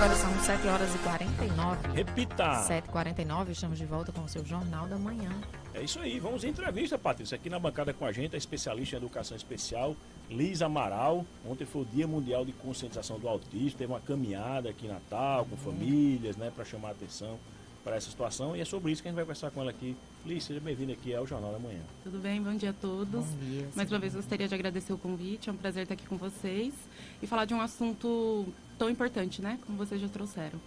Agora são 7h49. Repita! 7h49, estamos de volta com o seu Jornal da Manhã. É isso aí, vamos em entrevista, Patrícia. Aqui na bancada com a gente, a especialista em educação especial, Liz Amaral. Ontem foi o Dia Mundial de Conscientização do Autismo, teve uma caminhada aqui em Natal, com famílias, né, para chamar a atenção para essa situação. E é sobre isso que a gente vai conversar com ela aqui. Liz, seja bem-vinda aqui ao Jornal da Manhã. Tudo bem? Bom dia a todos. Bom dia. Mais uma vez gostaria de agradecer o convite, é um prazer estar aqui com vocês e falar de um assunto tão importante, né, como vocês já trouxeram.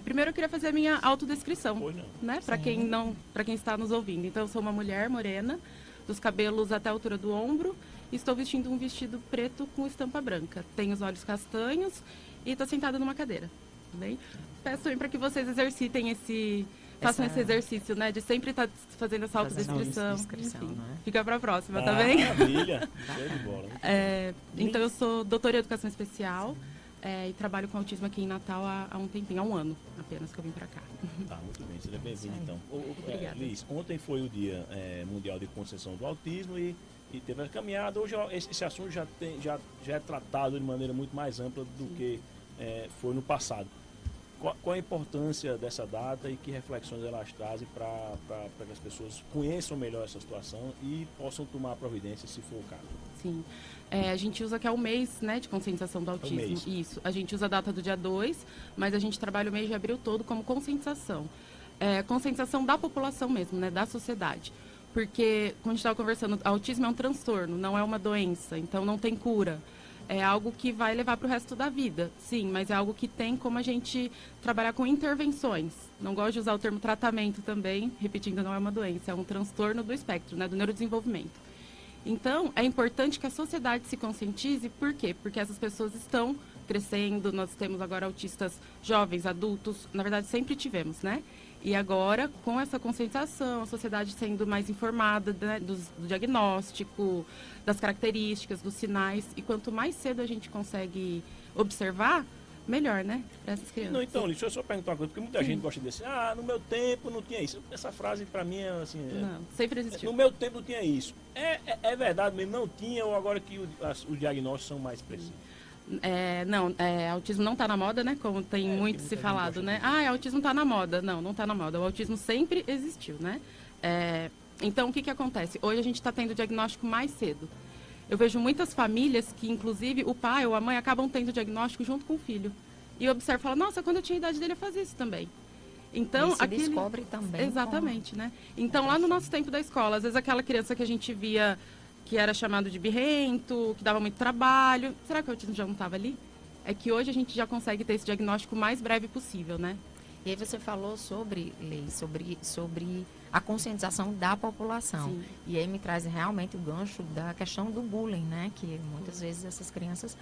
Primeiro eu queria fazer a minha autodescrição, né, para quem está nos ouvindo. Então eu sou uma mulher morena, dos cabelos até a altura do ombro, e estou vestindo um vestido preto com estampa branca. Tenho os olhos castanhos e estou sentada numa cadeira. Tudo bem? Peço também para que vocês exercitem façam esse exercício, né, de sempre estar fazendo essa autodescrição. Enfim, fica para a próxima, tá bem? Maravilha, show de bola. Então eu sou doutora em educação especial. E trabalho com autismo aqui em Natal há um tempinho, há um ano apenas que eu vim para cá. Tá, muito bem, seja bem-vindo então. Obrigada. Liz, ontem foi o Dia Mundial de Conscientização do Autismo e teve a caminhada. Hoje esse assunto já é tratado de maneira muito mais ampla do que foi no passado. Qual a importância dessa data e que reflexões elas trazem para que as pessoas conheçam melhor essa situação e possam tomar providência se for o caso? Sim. A gente usa que é o mês, né, de conscientização do autismo. Isso. A gente usa a data do dia 2, mas a gente trabalha o mês de abril todo como conscientização. Conscientização da população mesmo, né, da sociedade. Porque, como a gente estava conversando, autismo é um transtorno, não é uma doença, então não tem cura. É algo que vai levar para o resto da vida, sim, mas é algo que tem como a gente trabalhar com intervenções. Não gosto de usar o termo tratamento também, repetindo, não é uma doença, é um transtorno do espectro, né, do neurodesenvolvimento. Então, é importante que a sociedade se conscientize, por quê? Porque essas pessoas estão crescendo, nós temos agora autistas jovens, adultos, na verdade sempre tivemos, né? E agora, com essa conscientização, a sociedade sendo mais informada, né, do diagnóstico, das características, dos sinais, e quanto mais cedo a gente consegue observar, melhor, né, para essas crianças. Não, então, deixa eu só perguntar uma coisa, porque muita gente gosta de dizer, no meu tempo não tinha isso. Essa frase, para mim, é assim... Não, sempre existiu. No meu tempo não tinha isso. É verdade mesmo, não tinha, ou agora que os diagnósticos são mais precisos? Autismo não está na moda, né? Como tem muito se falado, né? Autismo está na moda. Não está na moda. O autismo sempre existiu, né? Então, o que acontece? Hoje a gente está tendo o diagnóstico mais cedo. Eu vejo muitas famílias que, inclusive, o pai ou a mãe acabam tendo o diagnóstico junto com o filho. E observa e fala, nossa, quando eu tinha a idade dele eu fazia isso também. Então, descobre também. Exatamente, né? Então, lá no nosso tempo da escola, às vezes aquela criança que a gente via que era chamado de birrento, que dava muito trabalho. Será que o autismo já não estava ali? É que hoje a gente já consegue ter esse diagnóstico o mais breve possível, né? E aí você falou sobre a conscientização da população. Sim. E aí me traz realmente o gancho da questão do bullying, né? Que muitas vezes essas crianças,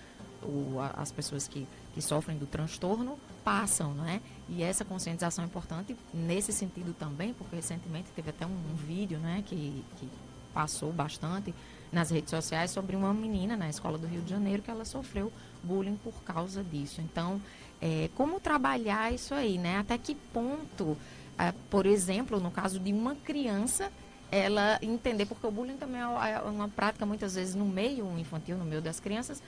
as pessoas que sofrem do transtorno, passam, né? E essa conscientização é importante nesse sentido também, porque recentemente teve até um vídeo, né? Que passou bastante nas redes sociais sobre uma menina na escola do Rio de Janeiro que ela sofreu bullying por causa disso. Então, como trabalhar isso aí, né? Até que ponto, por exemplo, no caso de uma criança, ela entender, porque o bullying também é uma prática muitas vezes no meio infantil, no meio das crianças,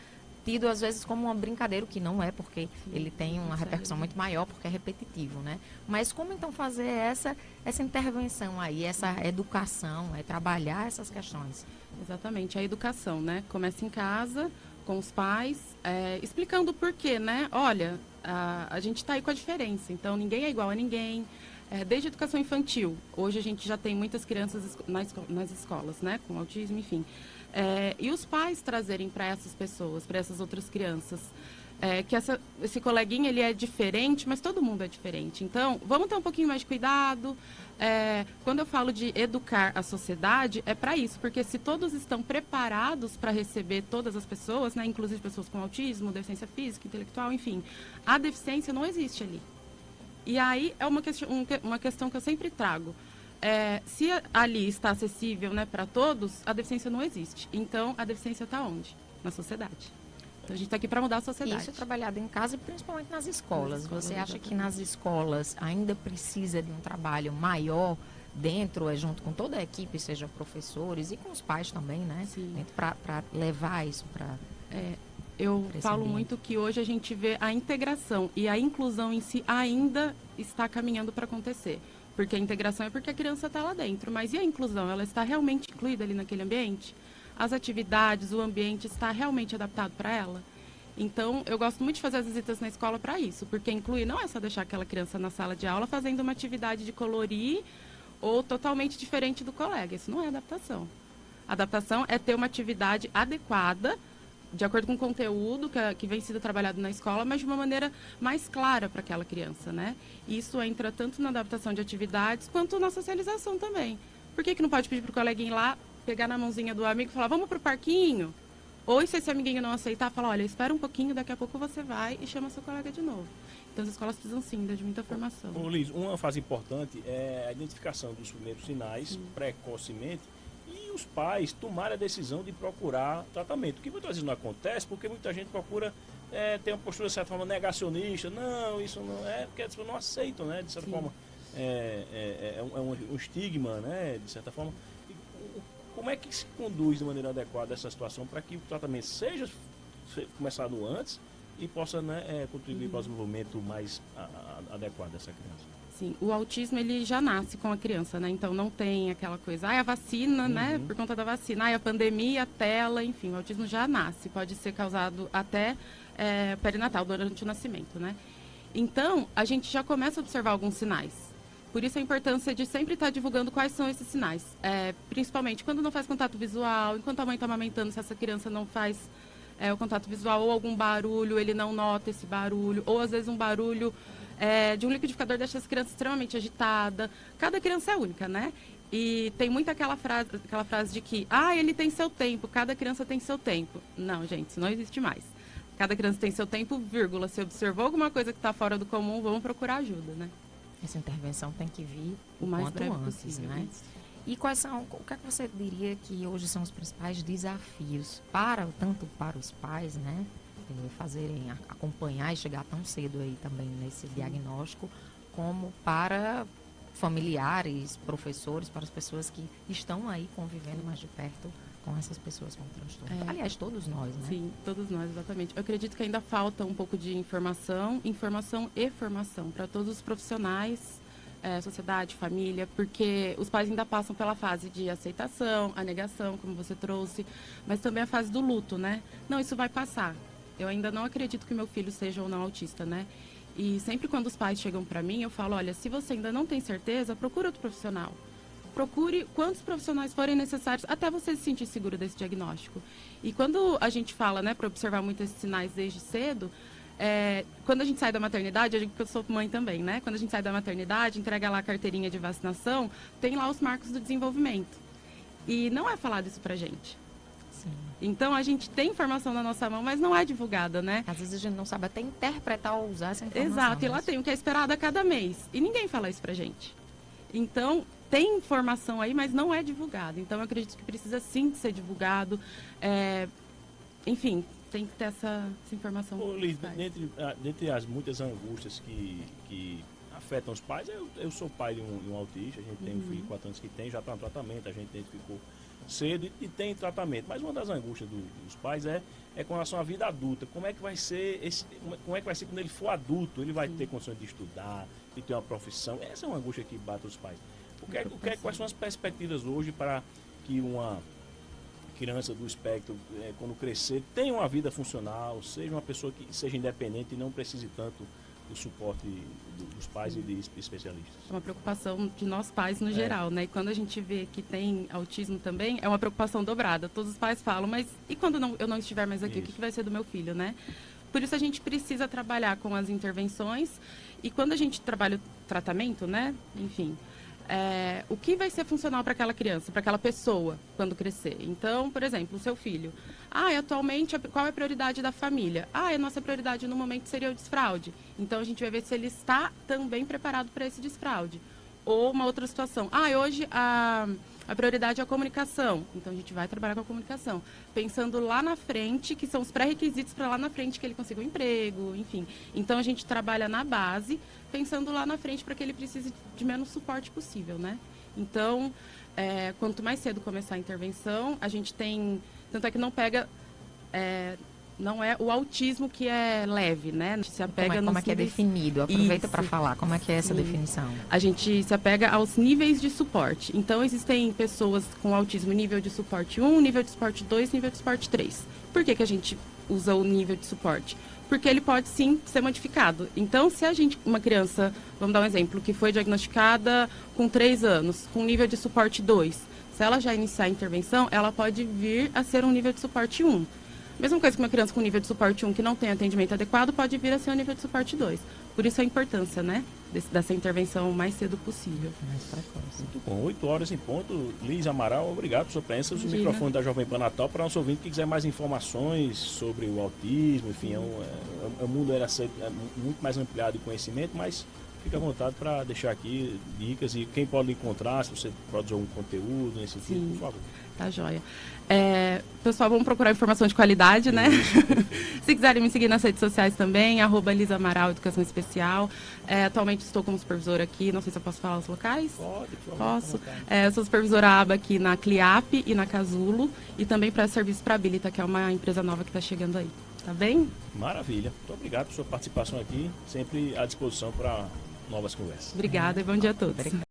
tido às vezes como uma brincadeira, o que não é, porque ele tem uma repercussão muito maior, porque é repetitivo, né? Mas como então fazer essa intervenção aí, essa educação, trabalhar essas questões? Exatamente, a educação, né? Começa em casa, com os pais, explicando o porquê, né? Olha, a gente está aí com a diferença, então ninguém é igual a ninguém. Desde a educação infantil, hoje a gente já tem muitas crianças nas escolas, né? Com autismo, enfim. E os pais trazerem para essas pessoas, para essas outras crianças, que esse coleguinha ele é diferente, mas todo mundo é diferente. Então, vamos ter um pouquinho mais de cuidado. Quando eu falo de educar a sociedade, é para isso, porque se todos estão preparados para receber todas as pessoas, né, inclusive pessoas com autismo, deficiência física, intelectual, enfim, a deficiência não existe ali. E aí é uma questão que eu sempre trago. Se ali está acessível, né, para todos, a deficiência não existe. Então, a deficiência está onde? Na sociedade. Então, a gente está aqui para mudar a sociedade. Isso é trabalhado em casa e principalmente nas escolas. Você acha que nas escolas ainda precisa de um trabalho maior dentro, junto com toda a equipe, seja professores e com os pais também, né? Sim. Para levar isso para... eu falo muito que hoje a gente vê a integração e a inclusão em si ainda está caminhando para acontecer. Porque a integração é porque a criança está lá dentro, mas e a inclusão? Ela está realmente incluída ali naquele ambiente? As atividades, o ambiente está realmente adaptado para ela? Então, eu gosto muito de fazer as visitas na escola para isso, porque incluir não é só deixar aquela criança na sala de aula fazendo uma atividade de colorir ou totalmente diferente do colega. Isso não é adaptação. Adaptação é ter uma atividade adequada, de acordo com o conteúdo que vem sendo trabalhado na escola, mas de uma maneira mais clara para aquela criança, né? Isso entra tanto na adaptação de atividades, quanto na socialização também. Por que não pode pedir para o coleguinha ir lá, pegar na mãozinha do amigo e falar, vamos para o parquinho? Ou se esse amiguinho não aceitar, falar, olha, espera um pouquinho, daqui a pouco você vai e chama seu colega de novo. Então, as escolas precisam, sim, de muita formação. Ô, Liz, uma fase importante é a identificação dos primeiros sinais, precocemente, e os pais tomarem a decisão de procurar tratamento, que muitas vezes não acontece, porque muita gente procura ter uma postura, de certa forma, negacionista. Não, isso não é, porque as pessoas não aceitam, né? De certa forma, é um estigma, né? De certa forma. E como é que se conduz de maneira adequada essa situação para que o tratamento seja começado antes e possa, né, contribuir para o desenvolvimento mais adequado dessa criança? Sim, o autismo ele já nasce com a criança, né? Então não tem aquela coisa, a vacina, né? Por conta da vacina, a pandemia, a tela, enfim, o autismo já nasce, pode ser causado até perinatal, durante o nascimento, né? Então, a gente já começa a observar alguns sinais. Por isso a importância de sempre estar divulgando quais são esses sinais. Principalmente quando não faz contato visual, enquanto a mãe está amamentando, se essa criança não faz o contato visual ou algum barulho, ele não nota esse barulho, ou às vezes um barulho de um liquidificador deixa as crianças extremamente agitada. Cada criança é única, né? E tem muito aquela frase de que, ele tem seu tempo, cada criança tem seu tempo. Não, gente, isso não existe mais. Cada criança tem seu tempo, vírgula. Se observou alguma coisa que está fora do comum, vamos procurar ajuda, né? Essa intervenção tem que vir o mais quanto breve antes, possível, né? E o que é que você diria que hoje são os principais desafios tanto para os pais, né? Acompanhar e chegar tão cedo aí também nesse diagnóstico, como para familiares, professores, para as pessoas que estão aí convivendo mais de perto com essas pessoas com transtorno. Aliás, todos nós, né? Sim, todos nós, exatamente. Eu acredito que ainda falta um pouco de informação e formação para todos os profissionais, sociedade, família, porque os pais ainda passam pela fase de aceitação, a negação, como você trouxe, mas também a fase do luto, né? Não, isso vai passar. Eu ainda não acredito que meu filho seja ou não autista, né? E sempre quando os pais chegam para mim, eu falo, olha, se você ainda não tem certeza, procura outro profissional. Procure quantos profissionais forem necessários até você se sentir seguro desse diagnóstico. E quando a gente fala, né, para observar muito esses sinais desde cedo, quando a gente sai da maternidade, eu digo que eu sou mãe também, né? Quando a gente sai da maternidade, entrega lá a carteirinha de vacinação, tem lá os marcos do desenvolvimento. E não é falado isso pra gente. Sim. Então, a gente tem informação na nossa mão, mas não é divulgada, né? Às vezes a gente não sabe até interpretar ou usar essa informação. Exato, e lá tem o que é esperado a cada mês. E ninguém fala isso pra gente. Então, tem informação aí, mas não é divulgado. Então, eu acredito que precisa sim de ser divulgado. Enfim, tem que ter essa informação. Ô, Liz, dentre as muitas angústias que afetam os pais, eu sou pai de um autista, a gente tem um filho de 4 anos que já está no tratamento, a gente identificou cedo e tem tratamento. Mas uma das angústias dos pais é com relação à vida adulta. Como é que vai ser quando ele for adulto? Ele vai ter condições de estudar, de ter uma profissão? Essa é uma angústia que bate os pais. Quais são as perspectivas hoje para que uma criança do espectro, quando crescer, tenha uma vida funcional, seja uma pessoa que seja independente e não precise tanto do suporte dos pais e de especialistas? É uma preocupação de nós pais no geral, né? E quando a gente vê que tem autismo também, é uma preocupação dobrada. Todos os pais falam, mas e quando eu não estiver mais aqui, o que vai ser do meu filho, né? Por isso a gente precisa trabalhar com as intervenções e quando a gente trabalha o tratamento, né? Enfim, o que vai ser funcional para aquela criança, para aquela pessoa, quando crescer. Então, por exemplo, o seu filho. Atualmente, qual é a prioridade da família? A nossa prioridade no momento seria o desfraude. Então, a gente vai ver se ele está também preparado para esse desfraude. Ou uma outra situação. Hoje a prioridade é a comunicação. Então, a gente vai trabalhar com a comunicação. Pensando lá na frente, que são os pré-requisitos para lá na frente que ele consiga um emprego, enfim. Então, a gente trabalha na base, pensando lá na frente para que ele precise de menos suporte possível, né? Então, quanto mais cedo começar a intervenção, a gente tem... Tanto é que não pega não é o autismo que é leve, né? A gente se apega como é que é definido? Aproveita para falar como é que é essa definição. A gente se apega aos níveis de suporte. Então, existem pessoas com autismo nível de suporte 1, nível de suporte 2, nível de suporte 3. Por que a gente usa o nível de suporte? Porque ele pode, sim, ser modificado. Então, se uma criança, vamos dar um exemplo, que foi diagnosticada com 3 anos, com nível de suporte 2, se ela já iniciar a intervenção, ela pode vir a ser um nível de suporte 1. Mesma coisa que uma criança com nível de suporte 1 que não tem atendimento adequado pode vir a ser um nível de suporte 2. Por isso a importância, né, dessa intervenção o mais cedo possível. Muito bom. 8 horas em ponto. Liz Amaral, obrigado por sua presença. O microfone da Jovem Pan Natal para nosso ouvinte que quiser mais informações sobre o autismo. Enfim, o mundo era muito mais ampliado de conhecimento, mas fica à vontade para deixar aqui dicas e quem pode encontrar, se você produz algum conteúdo nesse sentido, por favor. Tá joia. Pessoal, vamos procurar informação de qualidade, né? Se quiserem me seguir nas redes sociais também, @Liz Amaral, Educação Especial. Atualmente estou como supervisora aqui, não sei se eu posso falar os locais. Pode, posso. Eu sou supervisora aba aqui na CLIAP e na Casulo, e também presto serviço para a Habilita, que é uma empresa nova que está chegando aí. Tá bem? Maravilha. Muito obrigado por sua participação aqui, sempre à disposição para novas conversas. Obrigada e bom dia a todos.